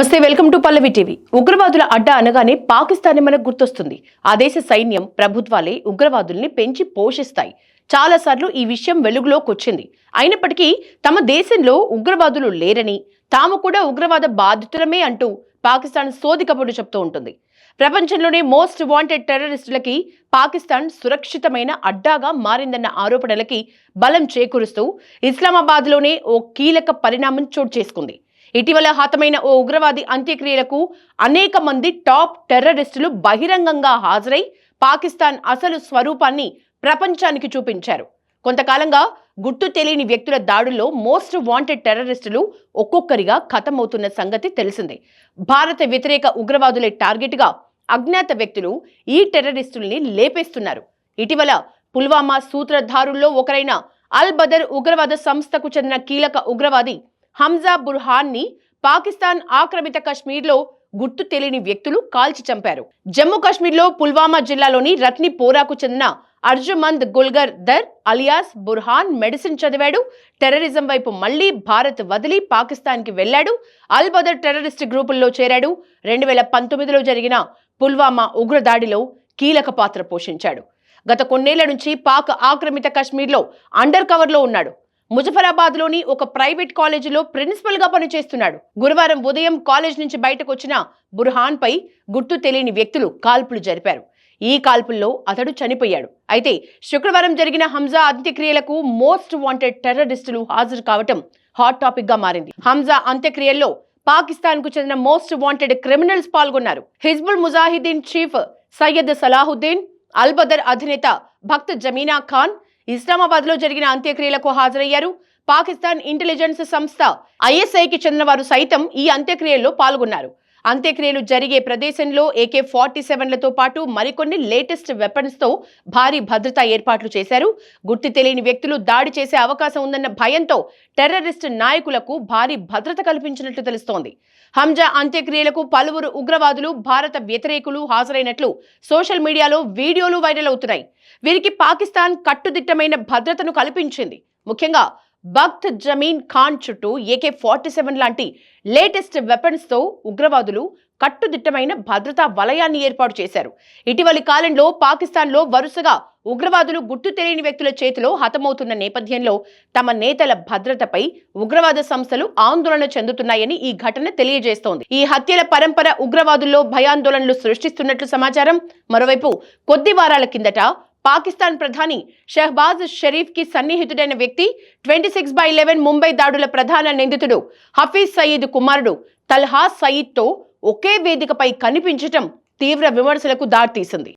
నమస్తే, welcome to Pallavi TV. ఉగ్రవాదుల అడ్డా అనగానే పాకిస్తాన్ మనకు గుర్తొస్తుంది. ఆ దేశ సైన్యం, ప్రభుత్వాలే ఉగ్రవాదుల్ని పెంచి పోషిస్తాయి. చాలాసార్లు ఈ విషయం వెలుగులోకి వచ్చింది. అయినప్పటికీ తమ దేశంలో ఉగ్రవాదులు లేరని, తాము కూడా ఉగ్రవాద బాధితులమే అంటూ పాకిస్తాన్ సోది కబుర్లు చెప్తూ ఉంటుంది. ప్రపంచంలోనే మోస్ట్ వాంటెడ్ టెర్రరిస్టులకి పాకిస్తాన్ సురక్షితమైన అడ్డాగా మారిందన్న ఆరోపణలకి బలం చేకూరుస్తూ ఇస్లామాబాద్లోనే ఓ కీలక పరిణామం చోటు చేసుకుంది. ఇటీవల హతమైన ఓ ఉగ్రవాది అంత్యక్రియలకు అనేక మంది టాప్ టెర్రరిస్టులు బహిరంగంగా హాజరై పాకిస్తాన్ అసలు స్వరూపాన్ని ప్రపంచానికి చూపించారు. కొంతకాలంగా గుర్తు తెలియని వ్యక్తుల దాడుల్లో మోస్ట్ వాంటెడ్ టెర్రరిస్టులు ఒక్కొక్కరిగా ఖతమవుతున్న సంగతి తెలిసిందే. భారత వ్యతిరేక ఉగ్రవాదులే టార్గెట్గా అజ్ఞాత వ్యక్తులు ఈ టెర్రరిస్టుల్ని లేపేస్తున్నారు. ఇటీవల పుల్వామా సూత్రధారుల్లో ఒకరైన అల్ బదర్ ఉగ్రవాద సంస్థకు చెందిన కీలక ఉగ్రవాది హంజా బుర్హాన్ ని పాకిస్తాన్ ఆక్రమిత కశ్మీర్లో గుర్తు తెలియని వ్యక్తులు కాల్చి చంపారు. జమ్మూ కాశ్మీర్లో పుల్వామా జిల్లాలోని రత్ని పోరాకు చెందిన అర్జుమంద్ గుల్గర్ దర్ అలియాస్ బుర్హాన్ మెడిసిన్ చదివాడు. టెర్రరిజం వైపు మళ్లీ భారత్ వదిలి పాకిస్తాన్కి వెళ్లాడు. అల్ బదర్ టెర్రరిస్ట్ గ్రూపుల్లో చేరాడు. 2019లో జరిగిన పుల్వామా ఉగ్రదాడిలో కీలక పాత్ర పోషించాడు. గత కొన్నేళ్ల నుంచి పాక్ ఆక్రమిత కశ్మీర్లో అండర్ కవర్లో ఉన్నాడు. ముజఫరాబాద్లోని ఒక ప్రైవేట్ కాలేజీలో ప్రిన్సిపల్ గా పనిచేస్తున్నాడు. గురువారం ఉదయం కాలేజ్ నుంచి బయటకు వచ్చిన బుర్హాన్ పై గుర్తు తెలియని వ్యక్తులు కాల్పులు జరిపారు. ఈ కాల్పుల్లో అతడు చనిపోయాడు. అయితే శుక్రవారం జరిగిన హంజా అంత్యక్రియలకు మోస్ట్ వాంటెడ్ టెర్రరిస్టులు హాజరు కావటం హాట్ టాపిక్ గా మారింది. హంజా అంత్యక్రియల్లో పాకిస్తాన్ కు చెందిన మోస్ట్ వాంటెడ్ క్రిమినల్స్ పాల్గొన్నారు. హిజ్బుల్ ముజాహిదీన్ చీఫ్ సయ్యద్ సలాహుద్దీన్, అల్ బదర్ అధినేత భక్త్ జమీనా ఖాన్ ఇస్లామాబాద్ లో జరిగిన అంత్యక్రియలకు హాజరయ్యారు. పాకిస్తాన్ ఇంటెలిజెన్స్ సంస్థ ఐఎస్ఐకి చెందిన వారు సైతం ఈ అంత్యక్రియల్లో పాల్గొన్నారు. అంత్యక్రియలు జరిగే ప్రదేశంలో AK-47లతో పాటు మరికొన్ని లేటెస్ట్ వెపన్స్ తో భారీ భద్రతా ఏర్పాట్లు చేశారు. గుర్తు తెలియని వ్యక్తులు దాడి చేసే అవకాశం ఉందన్న భయంతో టెర్రరిస్ట్ నాయకులకు భారీ భద్రత కల్పించినట్లు తెలుస్తోంది. హంజా అంత్యక్రియలకు పలువురు ఉగ్రవాదులు, భారత వ్యతిరేకులు హాజరైనట్లు సోషల్ మీడియాలో వీడియోలు వైరల్ అవుతున్నాయి. వీరికి పాకిస్తాన్ కట్టుదిట్టమైన భద్రతను కల్పించింది. ముఖ్యంగా భక్త్ జమీన్ ఖాన్ చుట్టూ AK-47 లాంటి లేటెస్ట్ వెపన్స్ తో ఉగ్రవాదులు కట్టుదిట్టమైన భద్రతా వలయాన్ని ఏర్పాటు చేశారు. ఇటీవలి కాలంలో పాకిస్తాన్లో వరుసగా ఉగ్రవాదులు గుర్తు తెలియని వ్యక్తుల చేతిలో హతమవుతున్న నేపథ్యంలో తమ నేతల భద్రతపై ఉగ్రవాద సంస్థలు ఆందోళన చెందుతున్నాయని ఈ ఘటన తెలియజేస్తోంది. ఈ హత్యల పరంపర ఉగ్రవాదుల్లో భయాందోళనలు సృష్టిస్తున్నట్లు సమాచారం. మరోవైపు కొద్ది వారాల కిందట పాకిస్తాన్ ప్రధాని షహబాజ్ షరీఫ్ కి సన్నిహితుడైన వ్యక్తి 26/11 ముంబై దాడుల ప్రధాన నిందితుడు హఫీజ్ సయీద్ కుమారుడు తల్హా సయీద్ తో ఒకే వేదికపై కనిపించటం తీవ్ర విమర్శలకు దారితీసింది.